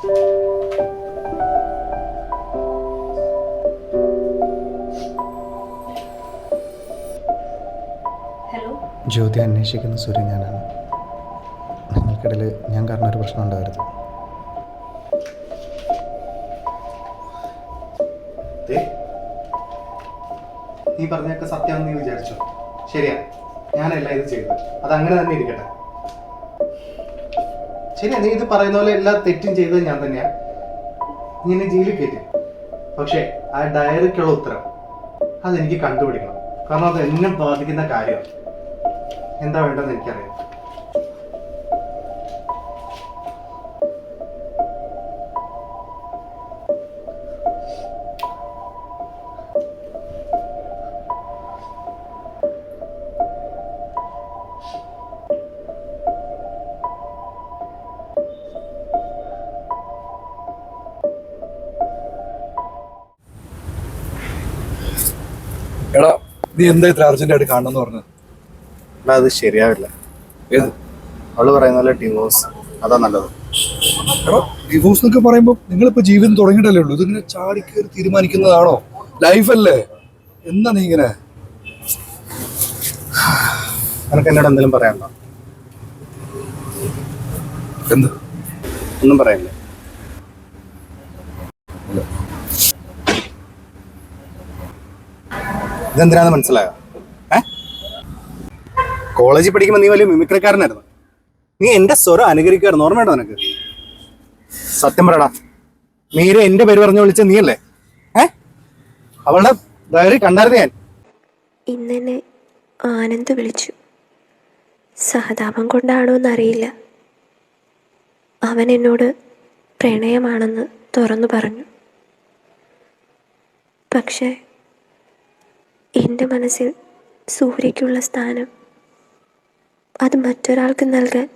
ജ്യോതി അന്വേഷിക്കുന്ന സൂര്യൻ ഞാനാണ്. നിങ്ങൾക്കിടയിൽ ഞാൻ കാരണം ഒരു പ്രശ്നം ഉണ്ടാവരുത്. നീ പറഞ്ഞൊക്കെ സത്യമെന്ന് നീ വിചാരിച്ചോ? ശരിയാ, ഞാനല്ല ഇത് ചെയ്തത്. അതങ്ങനെ തന്നെ ഇരിക്കട്ടെ. ശരിയാ, നീ ഇത് പറയുന്ന പോലെ എല്ലാ തെറ്റും ചെയ്തത് ഞാൻ തന്നെയാ. നീ എന്നെ ജയിലിൽ കയറ്റി. പക്ഷേ ആ ഡയറിക്കുള്ള ഉത്തരം അതെനിക്ക് കണ്ടുപിടിക്കണം. കാരണം അത് എന്നെ ബാധിക്കുന്ന കാര്യമാണ്. എന്താ വേണ്ടതെന്ന് എനിക്കറിയാം. എടാ, നീ എന്താ ഇത്ര അർജന്റായിട്ട് കാണണമെന്ന് പറഞ്ഞത്? അത് ശരിയാവില്ല. ഏത്? അവള് പറയുന്ന പോലെ ഡിവോഴ്സ് അതാ നല്ലത്. എടാ, ഡിവോഴ്സ് എന്നൊക്കെ പറയുമ്പോൾ നിങ്ങളിപ്പോ ജീവിതം തുടങ്ങിയിട്ടല്ലേ ഉള്ളൂ. ഇതിങ്ങനെ ചാടിക്കേറി തീരുമാനിക്കുന്നതാണോ? ലൈഫല്ലേ? എന്താ നീ ഇങ്ങനെ? നിനക്ക് എന്നോട് എന്തെങ്കിലും പറയാനുണ്ടോ? എന്ത്? ഒന്നും പറയില്ലേ? ഇതെന്തിനാന്ന് മനസ്സിലായോ? കോളേജിൽ പഠിക്കുമ്പോൾ നീ വലിയ മിമിക്രിക്കാരനായിരുന്നു. നീ എന്റെ സ്വരം അനുകരിക്കായിരുന്നു. ഓർമ്മയുണ്ടോ നിനക്ക്? സത്യം പറയടാ, മീര എന്റെ പേര് പറഞ്ഞു വിളിച്ച നീയല്ലേ? അവളുടെ ഡയറി കണ്ടായിരുന്നു ഞാൻ. ഇന്നെന്നെ ആനന്ദ് വിളിച്ചു. സഹതാപം കൊണ്ടാണോ എന്നറിയില്ല. അവൻ എന്നോട് പ്രണയമാണെന്ന് തുറന്നു പറഞ്ഞു. പക്ഷേ എൻ്റെ മനസ്സിൽ സൂര്യയ്ക്കുള്ള സ്ഥാനം അത് മറ്റൊരാൾക്ക് നൽകാൻ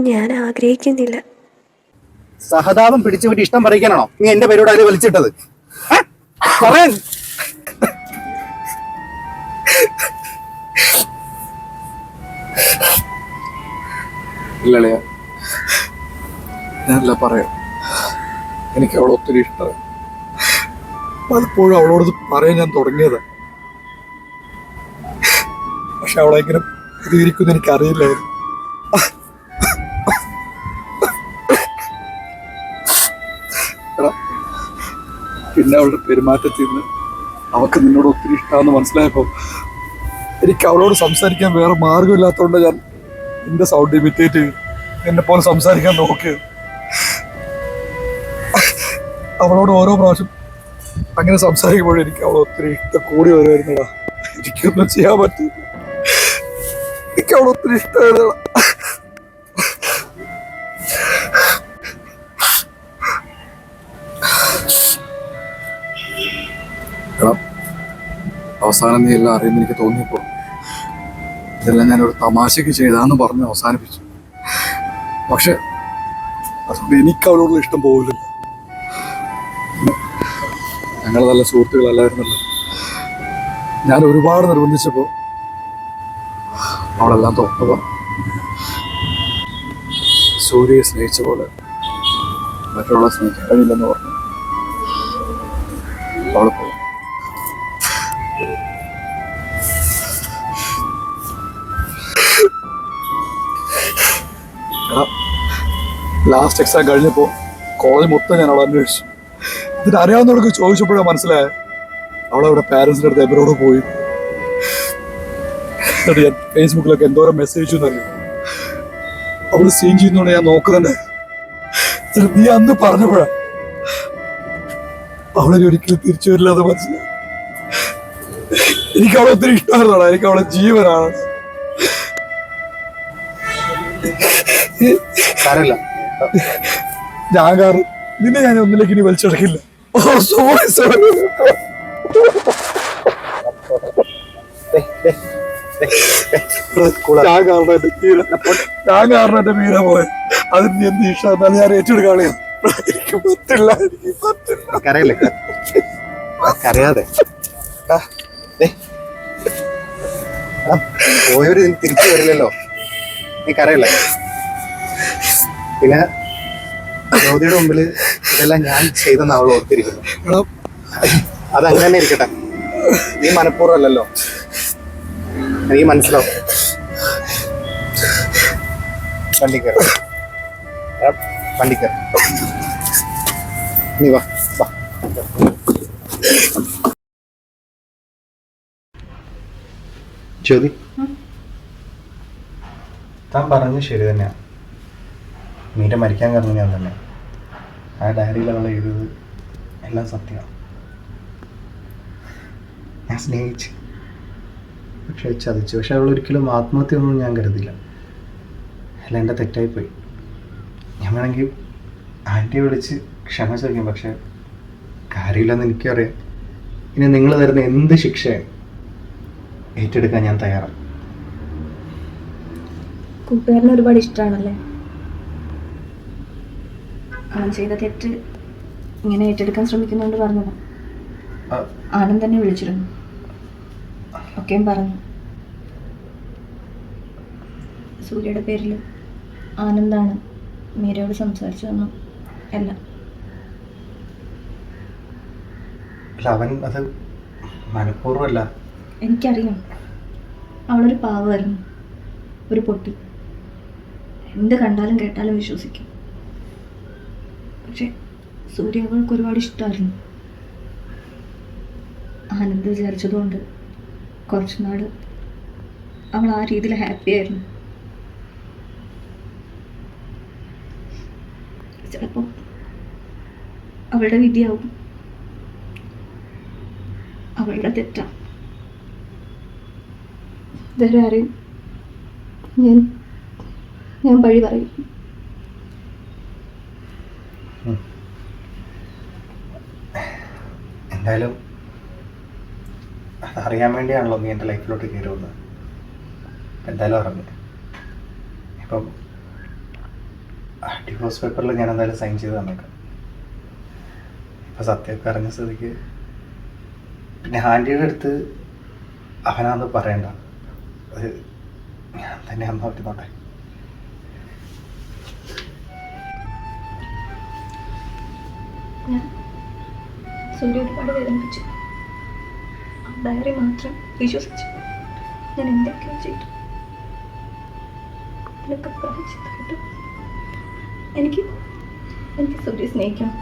ഞാൻ ആഗ്രഹിക്കുന്നില്ല. സഹതാപം പിടിച്ചു പറ്റി ഇഷ്ടം പറയിക്കാനാണോ നീ എന്റെ പേരോട് അതിൽ വലിച്ചിട്ടത്? പറയാൻ ഇല്ലല്ലേ, ഞാനല്ല പറയാം. എനിക്ക് അവളെ ഒത്തിരി ഇഷ്ടമായി. പലപ്പോഴും അവളോട് പറയാൻ ഞാൻ തുടങ്ങിയത്. പക്ഷെ അവളെങ്ങനെ പ്രതികരിക്കുമെന്ന് എനിക്കറിയില്ലായിരുന്നു. പിന്നെ അവളുടെ പെരുമാറ്റത്തിൽ നിന്ന് അവൾക്ക് നിന്നോട് ഒത്തിരി ഇഷ്ടമാണെന്ന് മനസ്സിലായപ്പോൾ എനിക്ക് അവളോട് സംസാരിക്കാൻ വേറെ മാർഗമില്ലാത്തതുകൊണ്ട് ഞാൻ എന്റെ സൗണ്ട് ഇമിറ്റേറ്റ് ചെയ്തു എന്നെ പോലെ സംസാരിക്കാൻ നോക്കിയത്. അവളോട് ഓരോ പ്രാവശ്യം അങ്ങനെ സംസാരിക്കുമ്പോഴും എനിക്ക് അവൾ ഒത്തിരി ഇഷ്ടം കൂടി വരുമായിരുന്നടാ. എനിക്കൊന്നും ചെയ്യാൻ പറ്റില്ല. എനിക്ക് അവൾ ഒത്തിരി ഇഷ്ടമായിരുന്നടാ. അവസാനം നീ എല്ലാം അറിയുമെന്ന് എനിക്ക് തോന്നിയപ്പോൾ ഇതെല്ലാം ഞാനൊരു തമാശക്ക് ചെയ്താന്ന് പറഞ്ഞ് അവസാനിപ്പിച്ചു. പക്ഷെ അതുകൊണ്ട് എനിക്ക് അവളോടുള്ള ഇഷ്ടം പോകില്ലല്ലോ. ഞങ്ങൾ നല്ല സുഹൃത്തുക്കളല്ലായിരുന്നല്ലോ. ഞാൻ ഒരുപാട് നിർബന്ധിച്ചപ്പോൾ അവളെല്ലാം തോന്നപ്പോൾ സൂര്യയെ സ്നേഹിച്ച പോലെ മറ്റുള്ള സ്നേഹിക്കാൻ കഴിയില്ലെന്ന് പറഞ്ഞു അവൾ പോകും. ലാസ്റ്റ് എക്സാം കഴിഞ്ഞപ്പോൾ കോളേജ് മൊത്തം ഞാൻ അവളെ അന്വേഷിച്ചു. ഇതിന് അറിയാവുന്നവർക്ക് ചോദിച്ചപ്പോഴാണ് മനസ്സിലായത് അവളവിടെ പാരൻസിൻ്റെ അടുത്ത് എവരോട് പോയി. എന്നിട്ട് ഞാൻ ഫേസ്ബുക്കിലൊക്കെ എന്തോരം മെസ്സേജ് എന്നറിയും. അവള് സീൻ ചെയ്യുന്നോണ്ട് ഞാൻ നോക്കുന്നുണ്ട്. നീ അന്ന് പറഞ്ഞപ്പോഴാ അവളെ ഒരിക്കലും തിരിച്ചു വരില്ലാതെ മനസ്സിലായി. എനിക്ക് അവളെ ഒത്തിരി ഇഷ്ടമായിരുന്നോടാ. എനിക്ക് അവളെ ജീവനാണ്. ഞാൻ കാരണം നിന്നെ ഞാൻ ഒന്നിലേക്ക് ഇനി വലിച്ചടക്കില്ല. Sorry sorry. ഞാൻ കാരണം എന്റെ മീര പോയെ. അതിന് നീ എന്ത് ഇഷ്ടം എന്നാലും ഞാൻ ഏറ്റെടുക്കാളിയാ. എനിക്ക് പറ്റില്ല, എനിക്ക് പറ്റില്ല. കരയാതെ പോയവര് തിരിച്ചു വരില്ലല്ലോ. നീ കരയല്ലേ? പിന്നെ ജ്യോതിയുടെ മുമ്പിൽ ഇതെല്ലാം ഞാൻ ചെയ്തെന്ന് അവൾ ഓർത്തിരിക്കുന്നു. എടാ, അതങ്ങനെ തന്നെ ഇരിക്കട്ടെ. നീ മനഃപൂർവ്വം അല്ലല്ലോ, എനിക്ക് മനസ്സിലാവും. വണ്ടി കയറി, വണ്ടി കയറി, നീ വാ വാ. ജ്യോതി, താൻ പറഞ്ഞത് ശരി തന്നെയാണ്. മീര മരിക്കാൻ കാരണം ഞാൻ തന്നെ. ആ ഡയറിയിൽ അവൾ എഴുതിയത് എല്ലാം സത്യമാണ്. ഞാൻ സ്നേഹിച്ചു, പക്ഷെ ചതിച്ചു. പക്ഷെ അവൾ ഒരിക്കലും ആത്മഹത്യ ഒന്നും ഞാൻ കരുതില്ല. അല്ല, എൻ്റെ തെറ്റായിപ്പോയി. ഞാൻ വേണമെങ്കിൽ ആൻറ്റിയെ വിളിച്ച് ക്ഷമ ചോദിക്കും, പക്ഷെ കാര്യമില്ലെന്ന് എനിക്കറിയാം. ഇനി നിങ്ങൾ തരുന്ന എന്ത് ശിക്ഷയും ഏറ്റെടുക്കാൻ ഞാൻ തയ്യാറാണ്. കൂട്ടുകാരനെ ഒരുപാട് ഇഷ്ടമാണല്ലേ? അവൻ ചെയ്ത തെറ്റ് ഇങ്ങനെ ഏറ്റെടുക്കാൻ ശ്രമിക്കുന്നുണ്ട് പറഞ്ഞതാ. ആനന്ദ് തന്നെ വിളിച്ചിരുന്നു, ഒക്കെയും പറഞ്ഞു. സൂര്യയുടെ പേരിൽ ആനന്ദാണ് മീരയോട് സംസാരിച്ചതെന്നും എല്ലാം. അല്ല, അവൻ അത് മനഃപൂർവ്വമല്ല. എനിക്കറിയാം, അവളൊരു പാവമായിരുന്നു, ഒരു പൊട്ടി. എന്ത് കണ്ടാലും കേട്ടാലും വിശ്വസിക്കും. പക്ഷെ സൂര്യ അവൾക്ക് ഒരുപാട് ഇഷ്ടമായിരുന്നു. ആനന്ദ് വിചാരിച്ചതുകൊണ്ട് കുറച്ചുനാൾ അവൾ ആ രീതിയിൽ ഹാപ്പി ആയിരുന്നു. ചിലപ്പോൾ അവളുടെ വിധിയാവും, അവളുടെ തെറ്റാ. വേറെ ആരെയും ഞാൻ പഴി പറയും. എന്തായാലും അതറിയാൻ വേണ്ടിയാണല്ലോ നീ എൻ്റെ ലൈഫിലോട്ട് കയറി വന്നത്. എന്തായാലും അറിഞ്ഞു. ഇപ്പം ഡിവോഴ്സ് പേപ്പറിൽ ഞാൻ എന്തായാലും സൈൻ ചെയ്ത് തന്നേക്കാം. ഇപ്പം സത്യമൊക്കെ അറിഞ്ഞ സ്ഥിതിക്ക് പിന്നെ ആൻറ്റിയുടെ അടുത്ത് അവനത് പറയണ്ട, അത് ഞാൻ തന്നെ അന്ന് പറ്റുന്നുണ്ടേ. ഞാൻ സൂര്യ ഒരുപാട് വേദനിപ്പിച്ചു. ആ ഡയറി മാത്രം വിശ്വസിച്ചു ഞാൻ എന്തൊക്കെയോ ചെയ്തു. ഇതിനൊക്കെ പ്രാവശ്യമായിട്ടും എനിക്ക് സൂര്യ സ്നേഹിക്കണം.